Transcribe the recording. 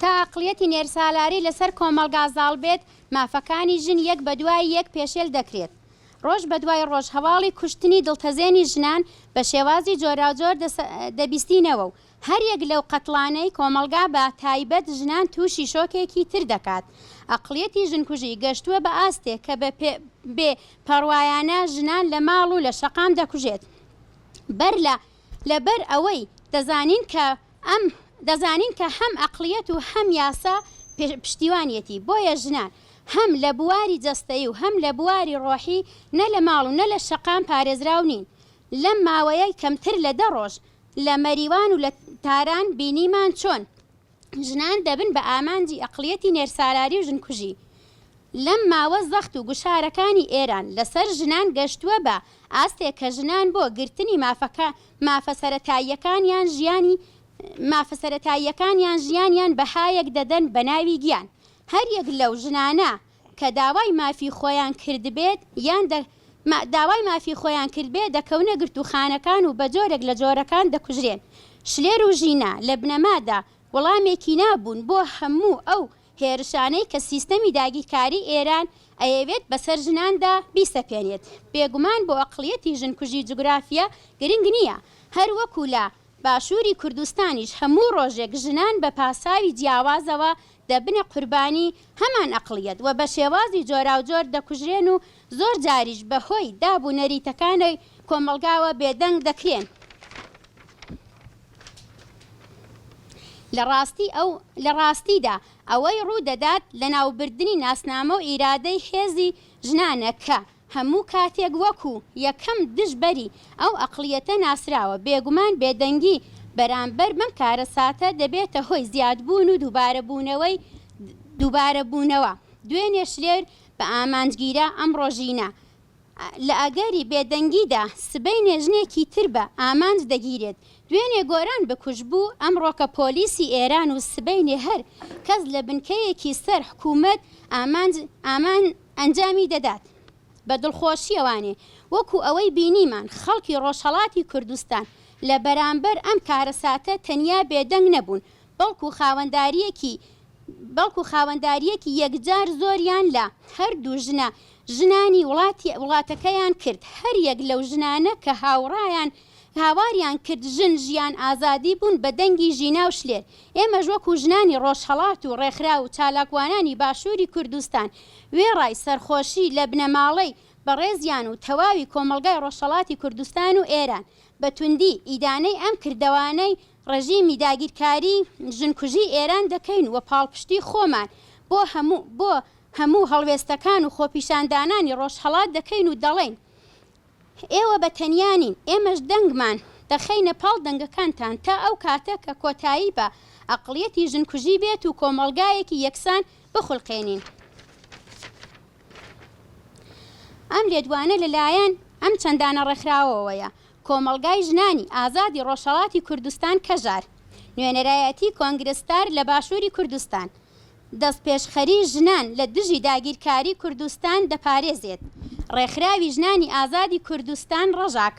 تا ئەقڵیەتی نێرسالاری لەسەر کۆمەڵگازاڵ بێت مافەکانی ژن یەک بە دوای یەک پێشێل دەکرێت. ڕۆژ بە دوای ڕۆژ هەواڵی کوشتنی دڵتەزێنی ژنان بە شێوازی جۆراوجۆر دەبیستینەوە و هەر یەک لەو قەتڵانەی کۆمەڵگا بە تایبەت ژنان تووشی شۆکێکی تر دەکات. ئەقڵیەتی ژنکوژی گەشتووە بە ئاستێک کە بێ پەڕوایانە ژنان لە ماڵ و لە شەقام دەکوژێت. لەبەر ئەوەی دەزانین کە هەم ئەقڵیەت و هەم یاسا پشتیوانیەتی بۆیە ژنان هەم لە بواری جەستەیی و هەم لە بواری ڕۆحی نە لە ماڵ و نە لە شەقام پارێزراو نین. لەم ماوەیە کەمتر لە 10 ڕۆژ لە مەریوان و لە تاران بینیمان چۆن ژنان دەبن بە ئامانجی ئەقڵیەتی نێرسالاری و ژنکوژی. لەم ماوە زەخت و گوشارەکانی ئێران لەسەر ژنان گەشتووە بە ئاستێک کە ژنان بۆ گرتنی مافەسەرەتاییەکانیان ژیانیان بەهایەک دەدەن بە ناوی گیان. هەر یەک لەو ژنانە کە داوای مافی خۆیان کرد بێت داوای مافی خۆیان کرد بێت دەکەونە گرتوخانەکان و بە جۆرێک لە جۆرەکان دەکوژرێن. شلێر و ژینا لە بنەمادا وەڵامێکی نابوون بۆ هەموو ئەو هێرشانەی کە سیستەمی داگیرکاری ئێران ئەیەوێت بەسەر ژناندا بیسەپێنێت. بێگومان بۆ ئەقڵیەتی ژنکوژی جوگرافیا گرنگ نییە. هەر وەکو لە باشووری کوردستانیش هەموو ڕۆژێک ژنان بە پاساوی جیاوازەوە دەبنە قوربانی هەمان ئەقڵیەت و بە شێوازی جۆراوجۆر دەکوژرێن و زۆر جاریش بەهۆی دابوو نەریتەکانی کۆمەڵگاوە بێدەنگ دەکرێن. لە ڕاستیدا ئەوەی ڕوو دەدات لە ناوبردنی ناسنامە و ئیرادەی هێزی ژنانە کە هەموو کاتێک وەکو یەکەم دژبەری ئەو ئەقڵیەتە ناسراوە. بێگومان بێدەنگی بەرامبەر بەم کارە ساتە دەبێتە هۆی زیادبوون و دووبارەبوونەوە. دوێنێ شلێر بە ئامانجگیرە ئەم ڕۆژینە لە ئەگەری بێدەنگیدا سبەی نێژنێکی تر بە ئامانج دەگیرێت. دوێنێ گۆران بکوژ بوو ئەمڕۆکە پۆلیسی ئێران و سبەینێ هەر کەس لە بنکەیەکی سەر حکوومەت ئامان ئەنجامی دەدات. بە دڵخۆشیەوانێ وەکو ئەوەی بینیمان خەڵکی ڕۆژهەڵاتی کوردستان لە بەرامبەر ئەم کارەساتە تەنیا بێدەنگ نەبوون بەڵکو خاوەنداریەکی یەکجار زۆریان لە هەردوو ژنانی وڵاتەکەیان کرد. هەر یەک لەو ژنانە کە هاواریان کرد ژیان ئازادی بوون بە دەنگی ژینا و شلێر. ئێمەش وەکو ژنانی ڕۆژهەڵات و ڕێکخرا و چالاکوانانی باشووری کوردستان وێڕای سەرخۆشی لە بنەماڵەی بەڕێزیان و تەواوی کۆمەڵگای ڕۆژهەڵاتی کوردستان و ئێران بە توندی ئیدانەی ئەم کردەوانەی ڕژیمی داگیرکاری ژنکوژی ئێران دەکەین و پاڵپشتی خۆمان بۆ هەموو هەڵوێستەکان و خۆپیشاندانانی ڕۆژهەڵات دەکەین و دەڵێن ئێوە بە تەنیانین، ئێمەش دەنگمان دەخەینە پاڵ دەنگەکانتان تا ئەو کاتە کە کۆتایی بە ئەقڵیەتی ژنکوژی بێت و کۆمەڵگایەکی یەکسان بخولقێنین. ئەم لێدوانە لەلایەن ئەم چەندانە ڕێکخراوەوەیە کۆمەڵگای ژنانی ئازادی ڕۆژهەڵاتی کوردستان کەژار، نوێنەرایەتی کۆنگرستار لە باشووری کوردستان، دەستپێشخەری ژنان لە دژی داگیرکاری کوردستان دەپارێزێت، ڕێکخراوی ژنانی ئازادی کوردستان ڕەژاک.